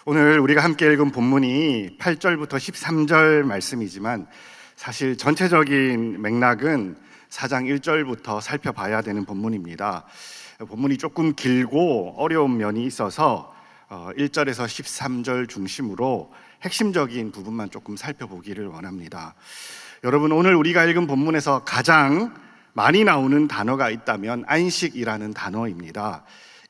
오늘 우리가 함께 읽은 본문이 8절부터 13절 말씀이지만 사실 전체적인 맥락은 4장 1절부터 살펴봐야 되는 본문입니다. 본문이 조금 길고 어려운 면이 있어서 1절에서 13절 중심으로 핵심적인 부분만 조금 살펴보기를 원합니다. 여러분, 오늘 우리가 읽은 본문에서 가장 많이 나오는 단어가 있다면 안식이라는 단어입니다.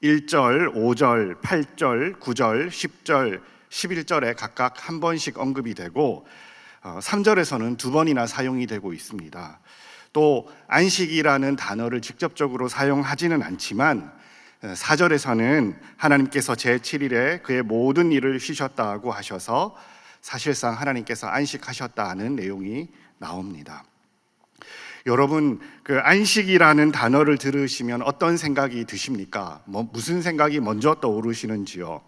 1절, 5절, 8절, 9절, 10절, 11절에 각각 한 번씩 언급이 되고 3절에서는 두 번이나 사용이 되고 있습니다. 또 안식이라는 단어를 직접적으로 사용하지는 않지만 4절에서는 하나님께서 제7일에 그의 모든 일을 쉬셨다고 하셔서 사실상 하나님께서 안식하셨다는 내용이 나옵니다. 여러분, 그 안식이라는 단어를 들으시면 어떤 생각이 드십니까? 무슨 생각이 먼저 떠오르시는지요?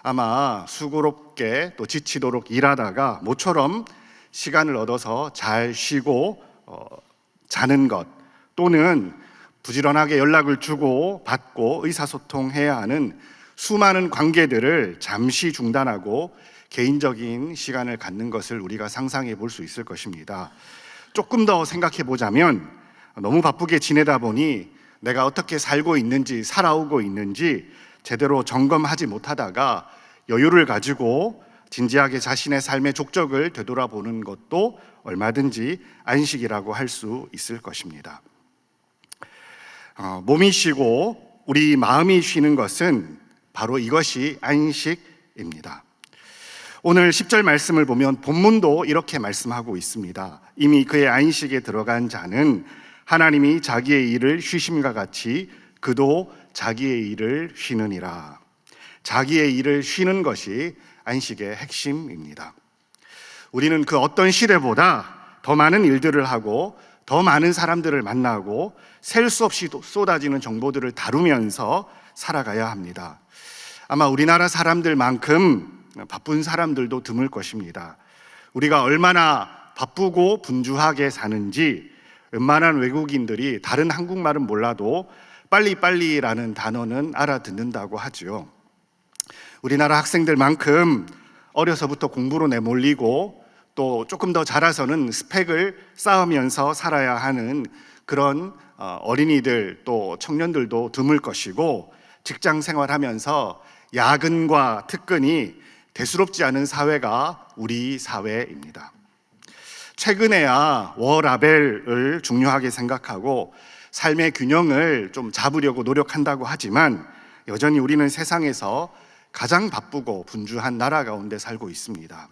아마 수고롭게 또 지치도록 일하다가 모처럼 시간을 얻어서 잘 쉬고 자는 것, 또는 부지런하게 연락을 주고 받고 의사소통해야 하는 수많은 관계들을 잠시 중단하고 개인적인 시간을 갖는 것을 우리가 상상해 볼 수 있을 것입니다. 조금 더 생각해 보자면 너무 바쁘게 지내다 보니 내가 어떻게 살고 있는지, 살아오고 있는지 제대로 점검하지 못하다가 여유를 가지고 진지하게 자신의 삶의 족적을 되돌아보는 것도 얼마든지 안식이라고 할 수 있을 것입니다. 몸이 쉬고 우리 마음이 쉬는 것은 바로 이것이 안식입니다. 오늘 10절 말씀을 보면 본문도 이렇게 말씀하고 있습니다. 이미 그의 안식에 들어간 자는 하나님이 자기의 일을 쉬심과 같이 그도 자기의 일을 쉬느니라. 자기의 일을 쉬는 것이 안식의 핵심입니다. 우리는 그 어떤 시대보다 더 많은 일들을 하고 더 많은 사람들을 만나고 셀 수 없이 쏟아지는 정보들을 다루면서 살아가야 합니다. 아마 우리나라 사람들만큼 바쁜 사람들도 드물 것입니다. 우리가 얼마나 바쁘고 분주하게 사는지 웬만한 외국인들이 다른 한국말은 몰라도 빨리빨리라는 단어는 알아듣는다고 하죠. 우리나라 학생들만큼 어려서부터 공부로 내몰리고 또 조금 더 자라서는 스펙을 쌓으면서 살아야 하는 그런 어린이들 또 청년들도 드물 것이고, 직장 생활하면서 야근과 특근이 대수롭지 않은 사회가 우리 사회입니다. 최근에야 워라밸을 중요하게 생각하고 삶의 균형을 좀 잡으려고 노력한다고 하지만 여전히 우리는 세상에서 가장 바쁘고 분주한 나라 가운데 살고 있습니다.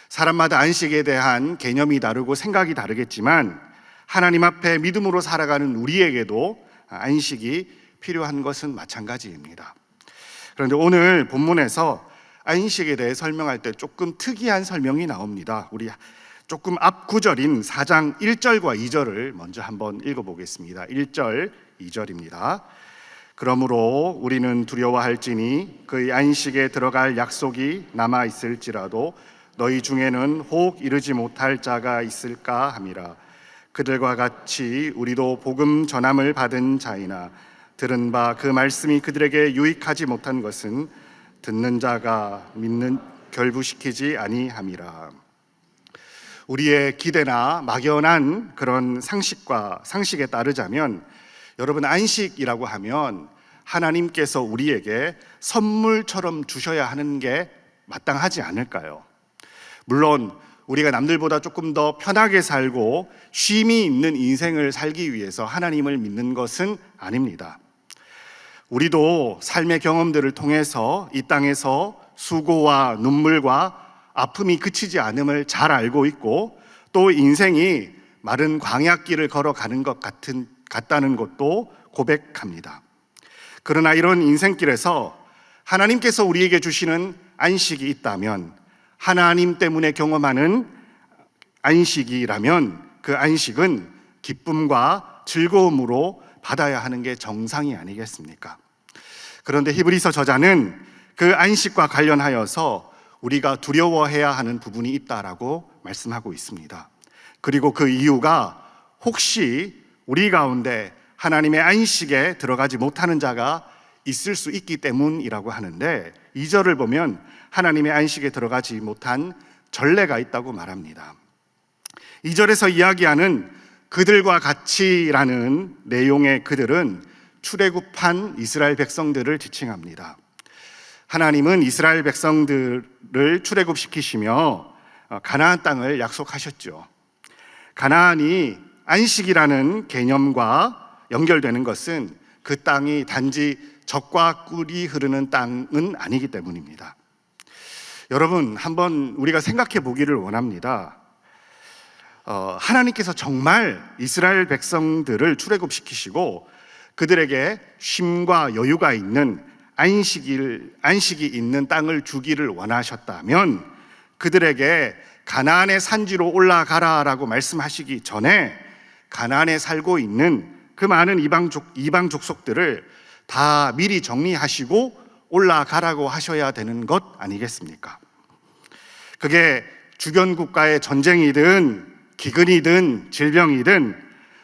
사람마다 안식에 대한 개념이 다르고 생각이 다르겠지만 하나님 앞에 믿음으로 살아가는 우리에게도 안식이 필요한 것은 마찬가지입니다. 그런데 오늘 본문에서 안식에 대해 설명할 때 조금 특이한 설명이 나옵니다. 우리 조금 앞 구절인 4장 1절과 2절을 먼저 한번 읽어보겠습니다. 1절, 2절입니다. 그러므로 우리는 두려워할지니 그의 안식에 들어갈 약속이 남아있을지라도 너희 중에는 혹 이르지 못할 자가 있을까 함이라. 그들과 같이 우리도 복음 전함을 받은 자이나 들은 바 그 말씀이 그들에게 유익하지 못한 것은 듣는 자가 믿는 결부시키지 아니함이라. 우리의 기대나 막연한 그런 상식에 따르자면, 여러분, 안식이라고 하면 하나님께서 우리에게 선물처럼 주셔야 하는 게 마땅하지 않을까요? 물론 우리가 남들보다 조금 더 편하게 살고 쉼이 있는 인생을 살기 위해서 하나님을 믿는 것은 아닙니다. 우리도 삶의 경험들을 통해서 이 땅에서 수고와 눈물과 아픔이 그치지 않음을 잘 알고 있고, 또 인생이 마른 광야길을 걸어가는 것 같다는 것도 고백합니다. 그러나 이런 인생길에서 하나님께서 우리에게 주시는 안식이 있다면, 하나님 때문에 경험하는 안식이라면 그 안식은 기쁨과 즐거움으로 받아야 하는 게 정상이 아니겠습니까? 그런데 히브리서 저자는 그 안식과 관련하여서 우리가 두려워해야 하는 부분이 있다라고 말씀하고 있습니다. 그리고 그 이유가 혹시 우리 가운데 하나님의 안식에 들어가지 못하는 자가 있을 수 있기 때문이라고 하는데 2절을 보면 하나님의 안식에 들어가지 못한 전례가 있다고 말합니다. 2절에서 이야기하는 그들과 같이라는 내용의 그들은 출애굽한 이스라엘 백성들을 지칭합니다. 하나님은 이스라엘 백성들을 출애굽시키시며 가나안 땅을 약속하셨죠. 가나안이 안식이라는 개념과 연결되는 것은 그 땅이 단지 젖과 꿀이 흐르는 땅은 아니기 때문입니다. 여러분, 한번 우리가 생각해 보기를 원합니다. 하나님께서 정말 이스라엘 백성들을 출애굽시키시고 그들에게 쉼과 여유가 있는 안식이 있는 땅을 주기를 원하셨다면 그들에게 가나안의 산지로 올라가라라고 말씀하시기 전에 가나안에 살고 있는 그 많은 이방 족속들을 다 미리 정리하시고 올라가라고 하셔야 되는 것 아니겠습니까? 그게 주변 국가의 전쟁이든 기근이든 질병이든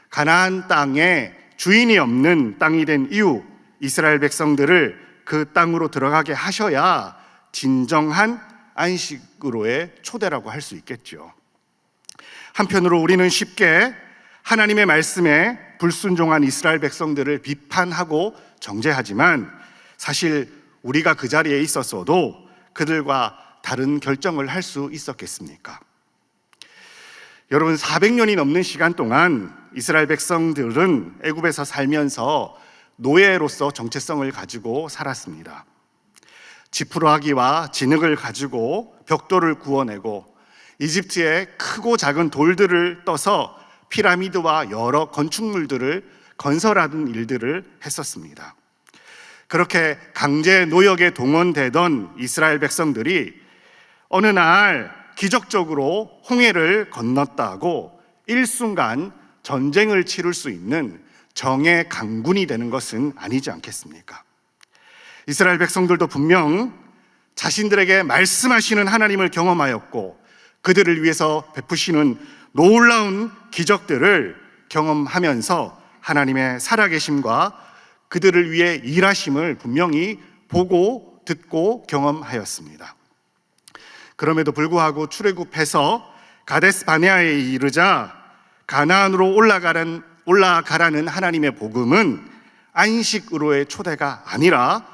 가나안 땅에 주인이 없는 땅이 된 이후 이스라엘 백성들을 그 땅으로 들어가게 하셔야 진정한 안식으로의 초대라고 할 수 있겠죠. 한편으로 우리는 쉽게 하나님의 말씀에 불순종한 이스라엘 백성들을 비판하고 정죄하지만 사실 우리가 그 자리에 있었어도 그들과 다른 결정을 할 수 있었겠습니까? 여러분, 400년이 넘는 시간 동안 이스라엘 백성들은 애굽에서 살면서 노예로서 정체성을 가지고 살았습니다. 지푸라기와 진흙을 가지고 벽돌을 구워내고 이집트의 크고 작은 돌들을 떠서 피라미드와 여러 건축물들을 건설하는 일들을 했었습니다. 그렇게 강제 노역에 동원되던 이스라엘 백성들이 어느 날 기적적으로 홍해를 건넜다고 일순간 전쟁을 치를 수 있는 정의 강군이 되는 것은 아니지 않겠습니까? 이스라엘 백성들도 분명 자신들에게 말씀하시는 하나님을 경험하였고 그들을 위해서 베푸시는 놀라운 기적들을 경험하면서 하나님의 살아계심과 그들을 위해 일하심을 분명히 보고 듣고 경험하였습니다. 그럼에도 불구하고 출애굽해서 가데스 바네아에 이르자 가나안으로 올라가라는 하나님의 복음은 안식으로의 초대가 아니라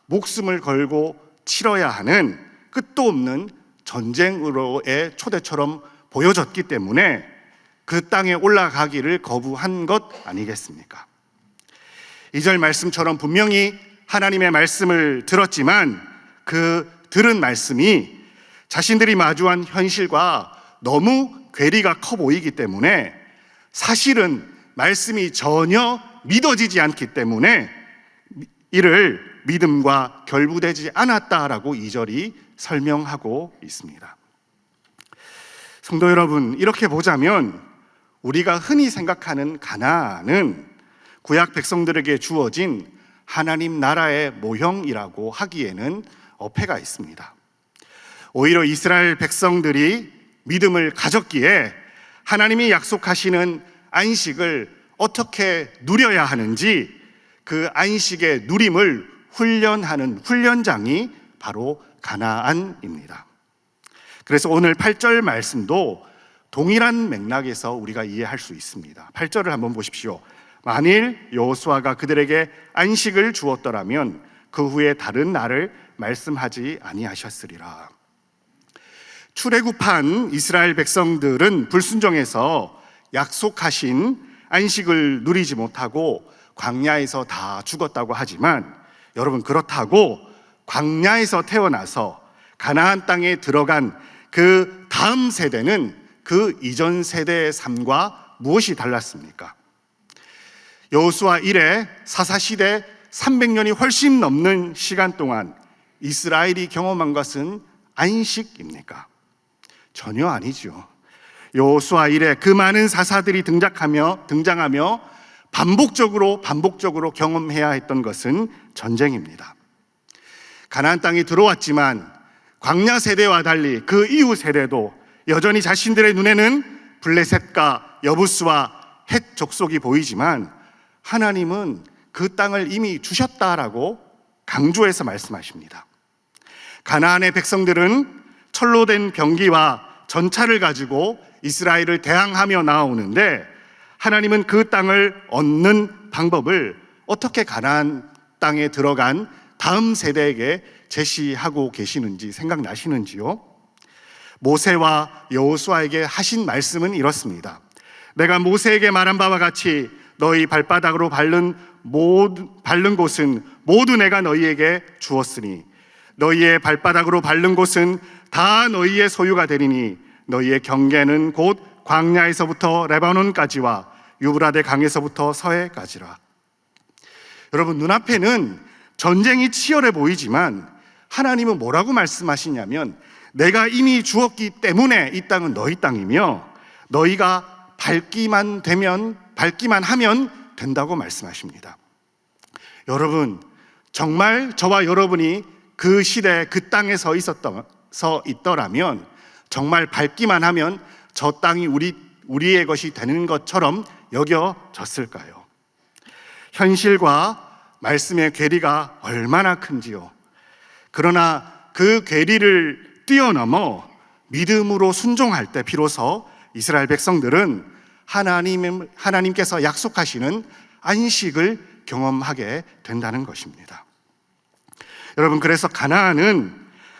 목숨을 걸고 치러야 하는 끝도 없는 전쟁으로의 초대처럼 보여졌기 때문에 그 땅에 올라가기를 거부한 것 아니겠습니까? 2절 말씀처럼 분명히 하나님의 말씀을 들었지만 그 들은 말씀이 자신들이 마주한 현실과 너무 괴리가 커 보이기 때문에 사실은 말씀이 전혀 믿어지지 않기 때문에 이를 믿음과 결부되지 않았다라고 2절이 설명하고 있습니다. 성도 여러분, 이렇게 보자면 우리가 흔히 생각하는 가나안은 구약 백성들에게 주어진 하나님 나라의 모형이라고 하기에는 어폐가 있습니다. 오히려 이스라엘 백성들이 믿음을 가졌기에 하나님이 약속하시는 안식을 어떻게 누려야 하는지 그 안식의 누림을 훈련하는 훈련장이 바로 가나안입니다. 그래서 오늘 8절 말씀도 동일한 맥락에서 우리가 이해할 수 있습니다. 8절을 한번 보십시오. 만일 여호수아가 그들에게 안식을 주었더라면 그 후에 다른 날을 말씀하지 아니하셨으리라. 출애굽한 이스라엘 백성들은 불순종해서 약속하신 안식을 누리지 못하고 광야에서 다 죽었다고 하지만 여러분, 그렇다고 광야에서 태어나서 가나안 땅에 들어간 그 다음 세대는 그 이전 세대의 삶과 무엇이 달랐습니까? 여호수아 이래 사사시대 300년이 훨씬 넘는 시간 동안 이스라엘이 경험한 것은 안식입니까? 전혀 아니죠. 여호수아 이래 그 많은 사사들이 등장하며 반복적으로 경험해야 했던 것은 전쟁입니다. 가나안 땅에 들어왔지만 광야 세대와 달리 그 이후 세대도 여전히 자신들의 눈에는 블레셋과 여부스와 헷 족속이 보이지만 하나님은 그 땅을 이미 주셨다라고 강조해서 말씀하십니다. 가나안의 백성들은 철로 된 병기와 전차를 가지고 이스라엘을 대항하며 나아오는데 하나님은 그 땅을 얻는 방법을 어떻게 가나안 땅에 들어간 다음 세대에게 제시하고 계시는지 생각나시는지요? 모세와 여호수아에게 하신 말씀은 이렇습니다. 내가 모세에게 말한 바와 같이 너희 발바닥으로 밟는 곳은 모두 내가 너희에게 주었으니 너희의 발바닥으로 밟는 곳은 다 너희의 소유가 되리니 너희의 경계는 곧 광야에서부터 레바논까지와 유브라데 강에서부터 서해까지라. 여러분, 눈앞에는 전쟁이 치열해 보이지만 하나님은 뭐라고 말씀하시냐면 내가 이미 주었기 때문에 이 땅은 너희 땅이며 너희가 밟기만 하면 된다고 말씀하십니다. 여러분, 정말 저와 여러분이 그 시대 그 땅에 서 있더라면 정말 밟기만 하면 저 땅이 우리의 것이 되는 것처럼 여겨졌을까요? 현실과 말씀의 괴리가 얼마나 큰지요. 그러나 그 괴리를 뛰어넘어 믿음으로 순종할 때 비로소 이스라엘 백성들은 하나님께서 약속하시는 안식을 경험하게 된다는 것입니다. 여러분, 그래서 가나안은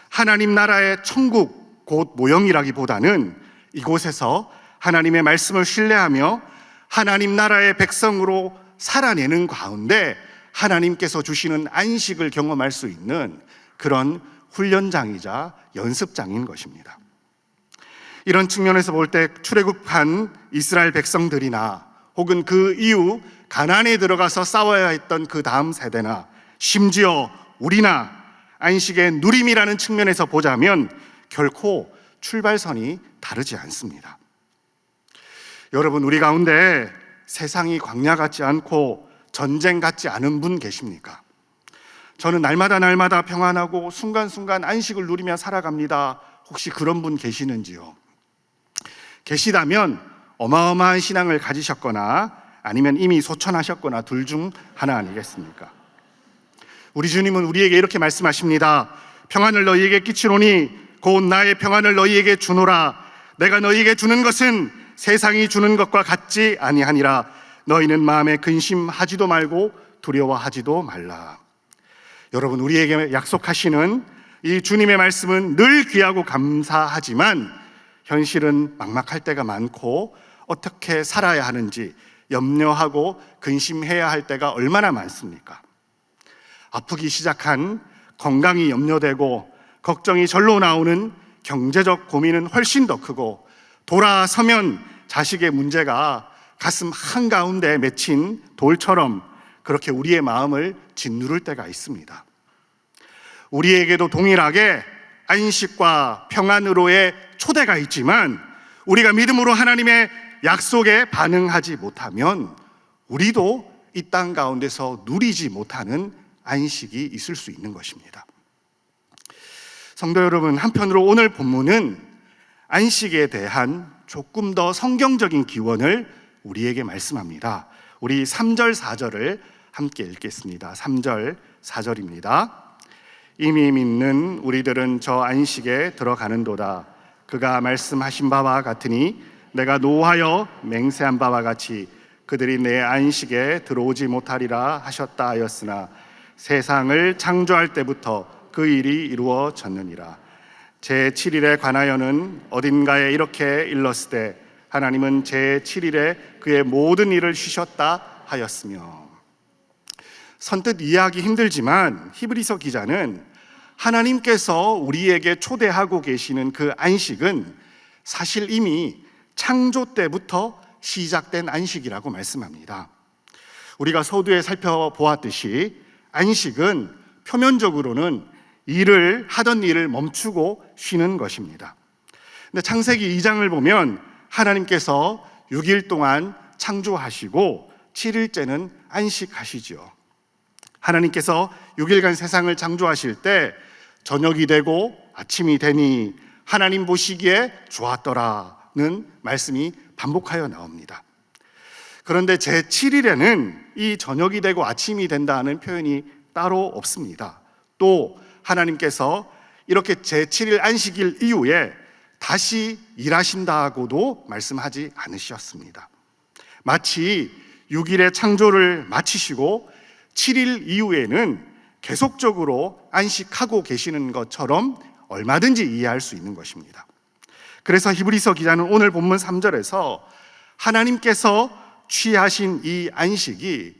하나님 나라의 천국 곧 모형이라기보다는 이곳에서 하나님의 말씀을 신뢰하며 하나님 나라의 백성으로 살아내는 가운데 하나님께서 주시는 안식을 경험할 수 있는 그런 훈련장이자 연습장인 것입니다. 이런 측면에서 볼 때 출애굽한 이스라엘 백성들이나 혹은 그 이후 가나안에 들어가서 싸워야 했던 그 다음 세대나 심지어 우리나 안식의 누림이라는 측면에서 보자면 결코 출발선이 다르지 않습니다. 여러분, 우리 가운데 세상이 광야 같지 않고 전쟁 같지 않은 분 계십니까? 저는 날마다 평안하고 순간순간 안식을 누리며 살아갑니다. 혹시 그런 분 계시는지요? 계시다면 어마어마한 신앙을 가지셨거나 아니면 이미 소천하셨거나 둘 중 하나 아니겠습니까? 우리 주님은 우리에게 이렇게 말씀하십니다. 평안을 너희에게 끼치노니 곧 나의 평안을 너희에게 주노라. 내가 너희에게 주는 것은 세상이 주는 것과 같지 아니하니라. 너희는 마음에 근심하지도 말고 두려워하지도 말라. 여러분, 우리에게 약속하시는 이 주님의 말씀은 늘 귀하고 감사하지만 현실은 막막할 때가 많고 어떻게 살아야 하는지 염려하고 근심해야 할 때가 얼마나 많습니까? 아프기 시작한 건강이 염려되고 걱정이 절로 나오는 경제적 고민은 훨씬 더 크고 돌아서면 자식의 문제가 가슴 한가운데 맺힌 돌처럼 그렇게 우리의 마음을 짓누를 때가 있습니다. 우리에게도 동일하게 안식과 평안으로의 초대가 있지만 우리가 믿음으로 하나님의 약속에 반응하지 못하면 우리도 이 땅 가운데서 누리지 못하는 안식이 있을 수 있는 것입니다. 성도 여러분, 한편으로 오늘 본문은 안식에 대한 조금 더 성경적인 기원을 우리에게 말씀합니다. 우리 3절 4절을 함께 읽겠습니다. 3절 4절입니다. 이미 믿는 우리들은 저 안식에 들어가는도다. 그가 말씀하신 바와 같으니 내가 노하여 맹세한 바와 같이 그들이 내 안식에 들어오지 못하리라 하셨다 하였으나 세상을 창조할 때부터 그 일이 이루어졌느니라. 제7일에 관하여는 어딘가에 이렇게 일렀으되 하나님은 제7일에 그의 모든 일을 쉬셨다 하였으며. 선뜻 이해하기 힘들지만 히브리서 기자는 하나님께서 우리에게 초대하고 계시는 그 안식은 사실 이미 창조 때부터 시작된 안식이라고 말씀합니다. 우리가 서두에 살펴보았듯이 안식은 표면적으로는 하던 일을 멈추고 쉬는 것입니다. 근데 창세기 2장을 보면 하나님께서 6일 동안 창조하시고 7일째는 안식하시죠. 하나님께서 6일간 세상을 창조하실 때 저녁이 되고 아침이 되니 하나님 보시기에 좋았더라는 말씀이 반복하여 나옵니다. 그런데 제7일에는 이 저녁이 되고 아침이 된다는 표현이 따로 없습니다. 또 하나님께서 이렇게 제7일 안식일 이후에 다시 일하신다고도 말씀하지 않으셨습니다. 마치 6일의 창조를 마치시고 7일 이후에는 계속적으로 안식하고 계시는 것처럼 얼마든지 이해할 수 있는 것입니다. 그래서 히브리서 기자는 오늘 본문 3절에서 하나님께서 취하신 이 안식이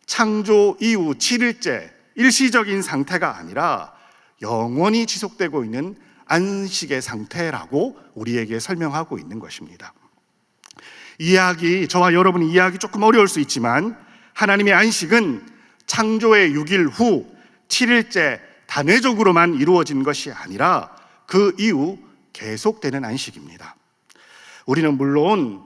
창조 이후 7일째 일시적인 상태가 아니라 영원히 지속되고 있는 안식의 상태라고 우리에게 설명하고 있는 것입니다. 저와 여러분이 이해하기 조금 어려울 수 있지만 하나님의 안식은 창조의 6일 후 7일째 단회적으로만 이루어진 것이 아니라 그 이후 계속되는 안식입니다. 우리는 물론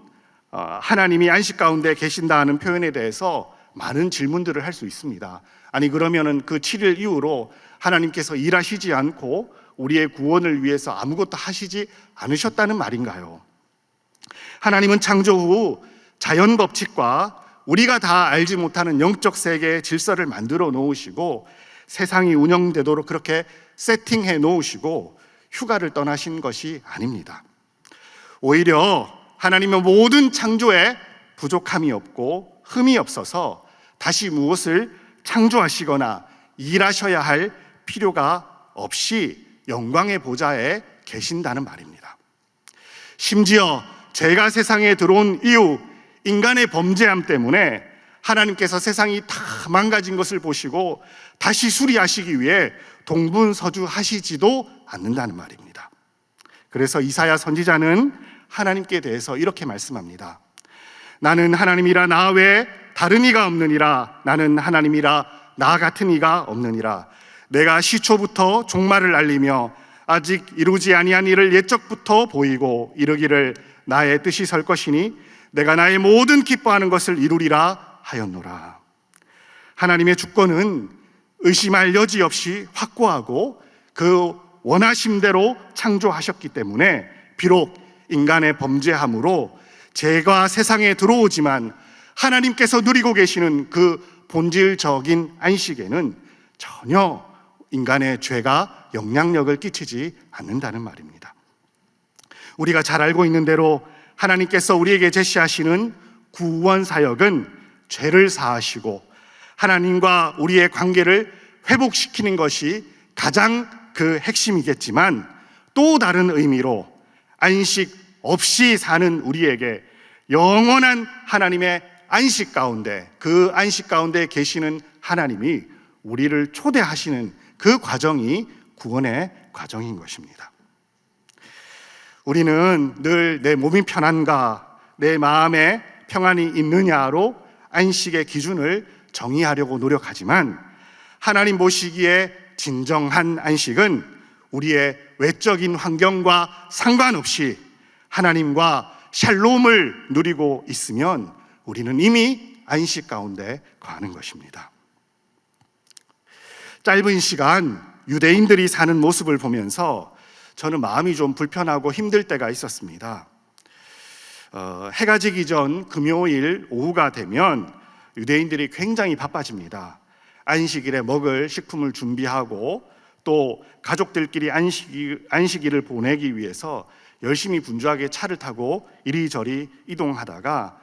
하나님이 안식 가운데 계신다는 표현에 대해서 많은 질문들을 할 수 있습니다. 아니 그러면은 그 7일 이후로 하나님께서 일하시지 않고 우리의 구원을 위해서 아무것도 하시지 않으셨다는 말인가요? 하나님은 창조 후 자연 법칙과 우리가 다 알지 못하는 영적 세계의 질서를 만들어 놓으시고 세상이 운영되도록 그렇게 세팅해 놓으시고 휴가를 떠나신 것이 아닙니다. 오히려 하나님은 모든 창조에 부족함이 없고 흠이 없어서 다시 무엇을 창조하시거나 일하셔야 할 필요가 없이 영광의 보좌에 계신다는 말입니다. 심지어 죄가 세상에 들어온 이후 인간의 범죄함 때문에 하나님께서 세상이 다 망가진 것을 보시고 다시 수리하시기 위해 동분서주하시지도 않는다는 말입니다. 그래서 이사야 선지자는 하나님께 대해서 이렇게 말씀합니다. 나는 하나님이라 나 외에 다른 이가 없느니라. 나는 하나님이라 나 같은 이가 없느니라. 내가 시초부터 종말을 알리며 아직 이루지 아니한 일을 옛적부터 보이고 이르기를 나의 뜻이 설 것이니 내가 나의 모든 기뻐하는 것을 이루리라 하였노라. 하나님의 주권은 의심할 여지 없이 확고하고 그 원하심대로 창조하셨기 때문에 비록 인간의 범죄함으로 죄가 세상에 들어오지만 하나님께서 누리고 계시는 그 본질적인 안식에는 전혀 인간의 죄가 영향력을 끼치지 않는다는 말입니다. 우리가 잘 알고 있는 대로 하나님께서 우리에게 제시하시는 구원 사역은 죄를 사하시고 하나님과 우리의 관계를 회복시키는 것이 가장 그 핵심이겠지만 또 다른 의미로 안식 없이 사는 우리에게 영원한 하나님의 안식 가운데, 그 안식 가운데 계시는 하나님이 우리를 초대하시는 그 과정이 구원의 과정인 것입니다. 우리는 늘 내 몸이 편한가, 내 마음에 평안이 있느냐로 안식의 기준을 정의하려고 노력하지만 하나님 보시기에 진정한 안식은 우리의 외적인 환경과 상관없이 하나님과 샬롬을 누리고 있으면 우리는 이미 안식 가운데 거하는 것입니다. 짧은 시간 유대인들이 사는 모습을 보면서 저는 마음이 좀 불편하고 힘들 때가 있었습니다. 해가 지기 전 금요일 오후가 되면 유대인들이 굉장히 바빠집니다. 안식일에 먹을 식품을 준비하고 또 가족들끼리 안식일을 보내기 위해서 열심히 분주하게 차를 타고 이리저리 이동하다가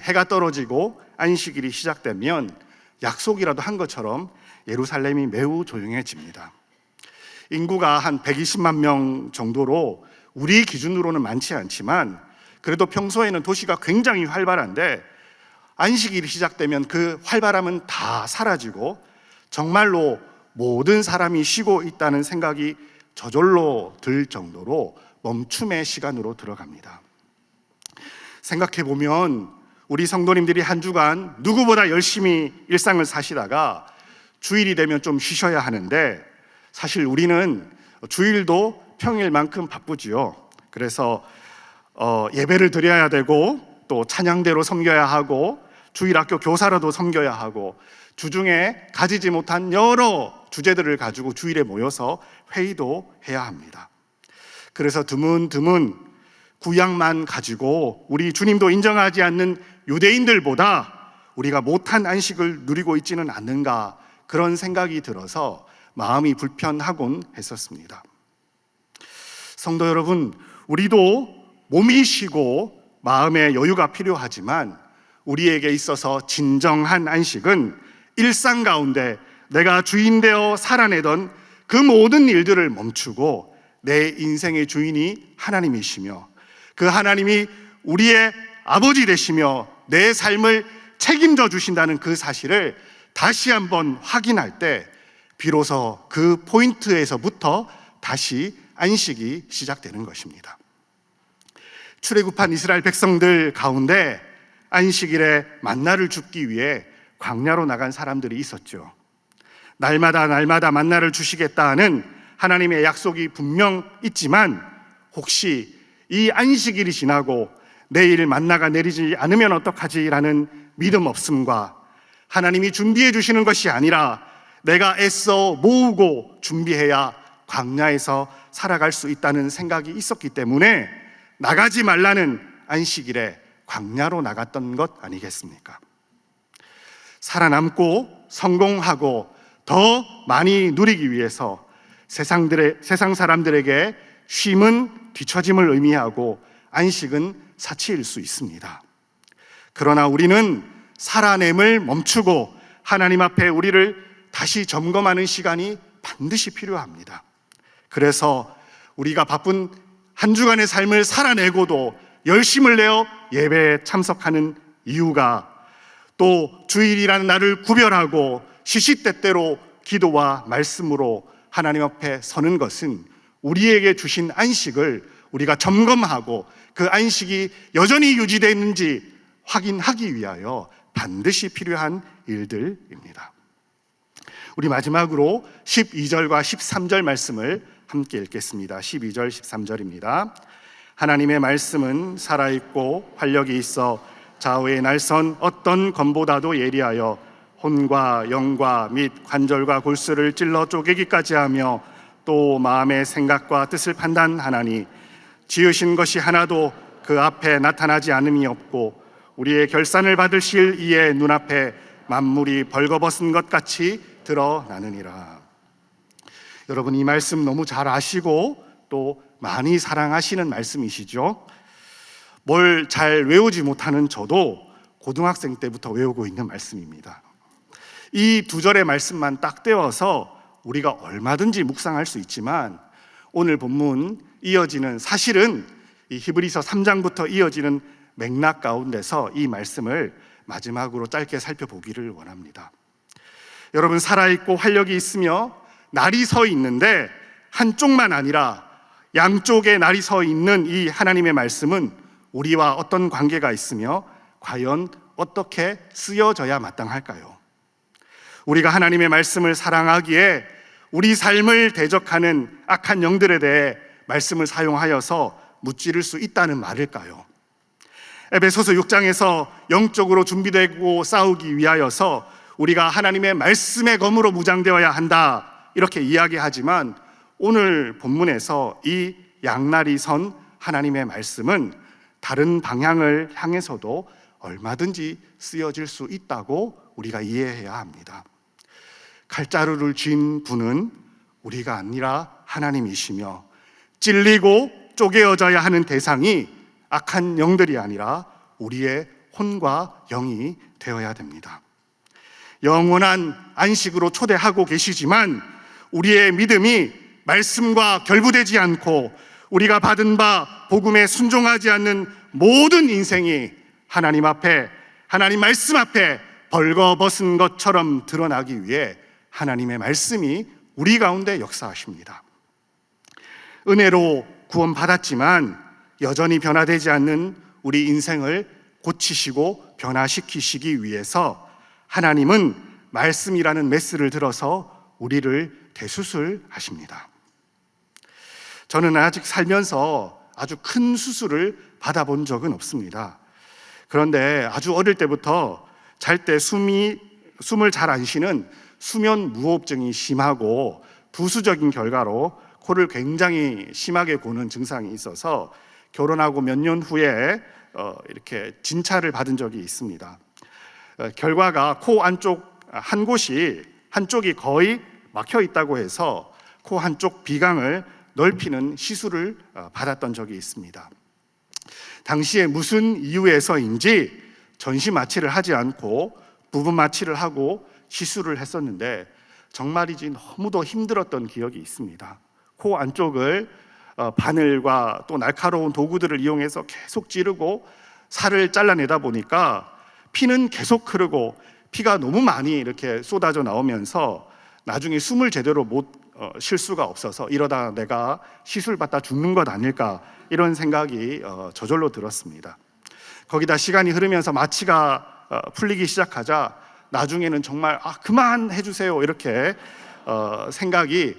해가 떨어지고 안식일이 시작되면 약속이라도 한 것처럼 예루살렘이 매우 조용해집니다. 인구가 한 120만 명 정도로 우리 기준으로는 많지 않지만 그래도 평소에는 도시가 굉장히 활발한데 안식일이 시작되면 그 활발함은 다 사라지고 정말로 모든 사람이 쉬고 있다는 생각이 저절로 들 정도로 멈춤의 시간으로 들어갑니다. 생각해보면 우리 성도님들이 한 주간 누구보다 열심히 일상을 사시다가 주일이 되면 좀 쉬셔야 하는데 사실 우리는 주일도 평일만큼 바쁘지요. 그래서 예배를 드려야 되고 또 찬양대로 섬겨야 하고 주일학교 교사라도 섬겨야 하고 주중에 가지지 못한 여러 주제들을 가지고 주일에 모여서 회의도 해야 합니다. 그래서 드문드문 구약만 가지고 우리 주님도 인정하지 않는 유대인들보다 우리가 못한 안식을 누리고 있지는 않는가 그런 생각이 들어서 마음이 불편하곤 했었습니다. 성도 여러분, 우리도 몸이 쉬고 마음의 여유가 필요하지만 우리에게 있어서 진정한 안식은 일상 가운데 내가 주인되어 살아내던 그 모든 일들을 멈추고 내 인생의 주인이 하나님이시며 그 하나님이 우리의 아버지 되시며 내 삶을 책임져 주신다는 그 사실을 다시 한번 확인할 때 비로소 그 포인트에서부터 다시 안식이 시작되는 것입니다. 출애굽한 이스라엘 백성들 가운데 안식일에 만나를 줍기 위해 광야로 나간 사람들이 있었죠. 날마다 만나를 주시겠다 하는 하나님의 약속이 분명 있지만 혹시 이 안식일이 지나고 내일 만나가 내리지 않으면 어떡하지라는 믿음 없음과 하나님이 준비해 주시는 것이 아니라 내가 애써 모으고 준비해야 광야에서 살아갈 수 있다는 생각이 있었기 때문에 나가지 말라는 안식일에 광야로 나갔던 것 아니겠습니까? 살아남고 성공하고 더 많이 누리기 위해서 세상 사람들에게 쉼은 뒤처짐을 의미하고 안식은 사치일 수 있습니다. 그러나 우리는 살아냄을 멈추고 하나님 앞에 우리를 다시 점검하는 시간이 반드시 필요합니다. 그래서 우리가 바쁜 한 주간의 삶을 살아내고도 열심을 내어 예배에 참석하는 이유가 또 주일이라는 날을 구별하고 시시때때로 기도와 말씀으로 하나님 앞에 서는 것은 우리에게 주신 안식을 우리가 점검하고 그 안식이 여전히 유지되는지 확인하기 위하여 반드시 필요한 일들입니다. 우리 마지막으로 12절과 13절 말씀을 함께 읽겠습니다. 12절, 13절입니다. 하나님의 말씀은 살아있고 활력이 있어 좌우에 날선 어떤 검보다도 예리하여 혼과 영과 및 관절과 골수를 찔러 쪼개기까지 하며 또 마음의 생각과 뜻을 판단하나니 지으신 것이 하나도 그 앞에 나타나지 않음이 없고 우리의 결산을 받으실 이의 눈앞에 만물이 벌거벗은 것 같이 드러나느니라. 여러분, 이 말씀 너무 잘 아시고 또 많이 사랑하시는 말씀이시죠? 뭘 잘 외우지 못하는 저도 고등학생 때부터 외우고 있는 말씀입니다. 이 두 절의 말씀만 딱 떼어서 우리가 얼마든지 묵상할 수 있지만 오늘 본문 이어지는 사실은 이 히브리서 3장부터 이어지는 맥락 가운데서 이 말씀을 마지막으로 짧게 살펴보기를 원합니다. 여러분, 살아있고 활력이 있으며 날이 서 있는데 한쪽만 아니라 양쪽에 날이 서 있는 이 하나님의 말씀은 우리와 어떤 관계가 있으며 과연 어떻게 쓰여져야 마땅할까요? 우리가 하나님의 말씀을 사랑하기에 우리 삶을 대적하는 악한 영들에 대해 말씀을 사용하여서 무찌를 수 있다는 말일까요? 에베소서 6장에서 영적으로 준비되고 싸우기 위하여서 우리가 하나님의 말씀의 검으로 무장되어야 한다 이렇게 이야기하지만 오늘 본문에서 이 양날이 선 하나님의 말씀은 다른 방향을 향해서도 얼마든지 쓰여질 수 있다고 우리가 이해해야 합니다. 칼자루를 쥔 분은 우리가 아니라 하나님이시며 찔리고 쪼개어져야 하는 대상이 악한 영들이 아니라 우리의 혼과 영이 되어야 됩니다. 영원한 안식으로 초대하고 계시지만 우리의 믿음이 말씀과 결부되지 않고 우리가 받은 바 복음에 순종하지 않는 모든 인생이 하나님 앞에, 하나님 말씀 앞에 벌거벗은 것처럼 드러나기 위해 하나님의 말씀이 우리 가운데 역사하십니다. 은혜로 구원받았지만 여전히 변화되지 않는 우리 인생을 고치시고 변화시키시기 위해서 하나님은 말씀이라는 메스를 들어서 우리를 대수술하십니다. 저는 아직 살면서 아주 큰 수술을 받아본 적은 없습니다. 그런데 아주 어릴 때부터 잘 때 숨을 잘 안 쉬는 수면 무호흡증이 심하고 부수적인 결과로 코를 굉장히 심하게 고는 증상이 있어서 결혼하고 몇 년 후에 이렇게 진찰을 받은 적이 있습니다. 결과가 코 안쪽 한 곳이 한쪽이 거의 막혀 있다고 해서 코 한쪽 비강을 넓히는 시술을 받았던 적이 있습니다. 당시에 무슨 이유에서인지 전신 마취를 하지 않고 부분 마취를 하고 시술을 했었는데 정말이지 너무도 힘들었던 기억이 있습니다. 코 안쪽을 바늘과 또 날카로운 도구들을 이용해서 계속 찌르고 살을 잘라내다 보니까 피는 계속 흐르고 피가 너무 많이 이렇게 쏟아져 나오면서 나중에 숨을 제대로 못 쉴 수가 없어서 이러다 내가 시술 받다 죽는 것 아닐까 이런 생각이 저절로 들었습니다. 거기다 시간이 흐르면서 마취가 풀리기 시작하자 나중에는 정말 그만해 주세요 이렇게 생각이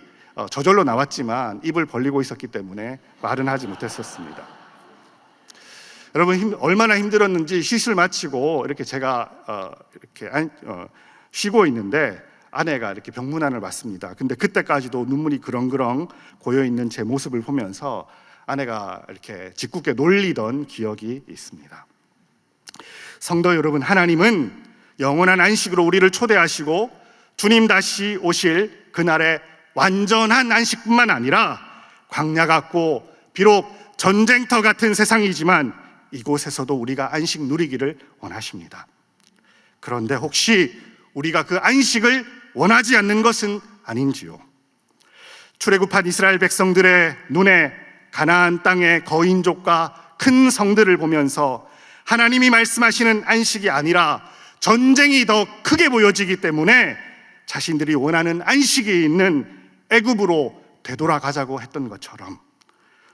저절로 나왔지만 입을 벌리고 있었기 때문에 말은 하지 못했었습니다. 여러분 얼마나 힘들었는지 시술 마치고 이렇게 제가 이렇게 쉬고 있는데 아내가 이렇게 병문안을 왔습니다. 근데 그때까지도 눈물이 그렁그렁 고여 있는 제 모습을 보면서 아내가 이렇게 짓궂게 놀리던 기억이 있습니다. 성도 여러분, 하나님은 영원한 안식으로 우리를 초대하시고 주님 다시 오실 그날의 완전한 안식뿐만 아니라 광야 같고 비록 전쟁터 같은 세상이지만 이곳에서도 우리가 안식 누리기를 원하십니다. 그런데 혹시 우리가 그 안식을 원하지 않는 것은 아닌지요? 출애굽한 이스라엘 백성들의 눈에 가나안 땅의 거인족과 큰 성들을 보면서 하나님이 말씀하시는 안식이 아니라 전쟁이 더 크게 보여지기 때문에 자신들이 원하는 안식이 있는 애굽으로 되돌아가자고 했던 것처럼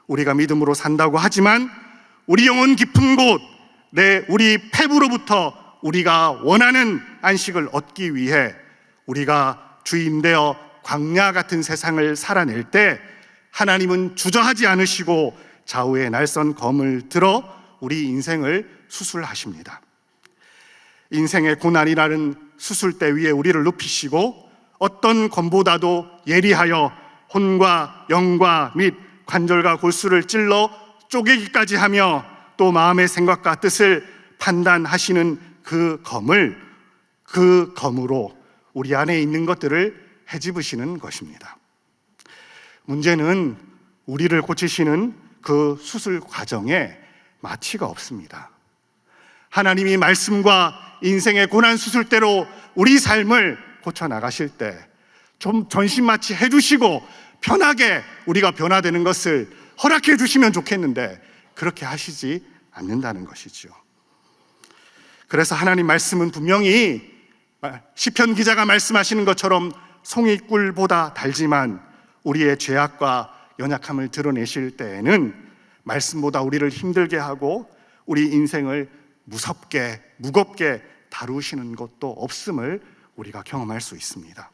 우리가 믿음으로 산다고 하지만 우리 영혼 깊은 곳, 우리 폐부로부터 우리가 원하는 안식을 얻기 위해 우리가 주인되어 광야 같은 세상을 살아낼 때 하나님은 주저하지 않으시고 좌우의 날선 검을 들어 우리 인생을 수술하십니다. 인생의 고난이라는 수술대 위에 우리를 눕히시고 어떤 검보다도 예리하여 혼과 영과 및 관절과 골수를 찔러 쪼개기까지 하며 또 마음의 생각과 뜻을 판단하시는 그 검으로 우리 안에 있는 것들을 헤집으시는 것입니다. 문제는 우리를 고치시는 그 수술 과정에 마취가 없습니다. 하나님이 말씀과 인생의 고난 수술대로 우리 삶을 고쳐나가실 때 좀 전신마취 해주시고 편하게 우리가 변화되는 것을 허락해 주시면 좋겠는데 그렇게 하시지 않는다는 것이죠. 그래서 하나님 말씀은 분명히 시편 기자가 말씀하시는 것처럼 송이꿀보다 달지만 우리의 죄악과 연약함을 드러내실 때에는 말씀보다 우리를 힘들게 하고 우리 인생을 무겁게 다루시는 것도 없음을 우리가 경험할 수 있습니다.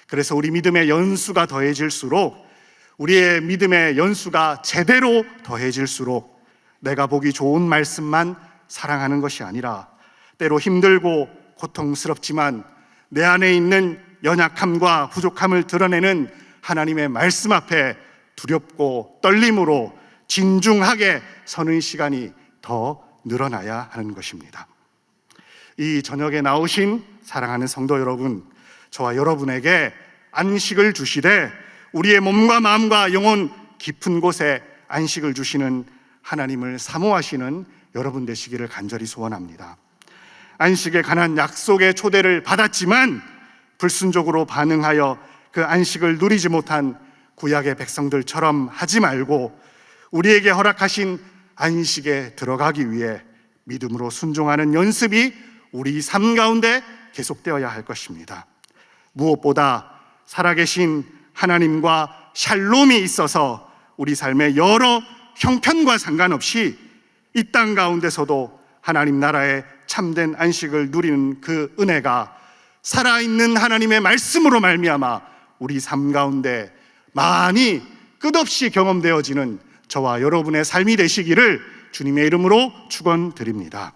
그래서 우리 믿음의 연수가 더해질수록 우리의 믿음의 연수가 제대로 더해질수록 내가 보기 좋은 말씀만 사랑하는 것이 아니라 때로 힘들고 고통스럽지만 내 안에 있는 연약함과 부족함을 드러내는 하나님의 말씀 앞에 두렵고 떨림으로 진중하게 서는 시간이 더 늘어나야 하는 것입니다. 이 저녁에 나오신 사랑하는 성도 여러분, 저와 여러분에게 안식을 주시되 우리의 몸과 마음과 영혼 깊은 곳에 안식을 주시는 하나님을 사모하시는 여러분 되시기를 간절히 소원합니다. 안식에 관한 약속의 초대를 받았지만 불순종으로 반응하여 그 안식을 누리지 못한 구약의 백성들처럼 하지 말고 우리에게 허락하신 안식에 들어가기 위해 믿음으로 순종하는 연습이 우리 삶 가운데 계속되어야 할 것입니다. 무엇보다 살아계신 하나님과 샬롬이 있어서 우리 삶의 여러 형편과 상관없이 이 땅 가운데서도 하나님 나라의 참된 안식을 누리는 그 은혜가 살아있는 하나님의 말씀으로 말미암아 우리 삶 가운데 많이 끝없이 경험되어지는 저와 여러분의 삶이 되시기를 주님의 이름으로 축원드립니다.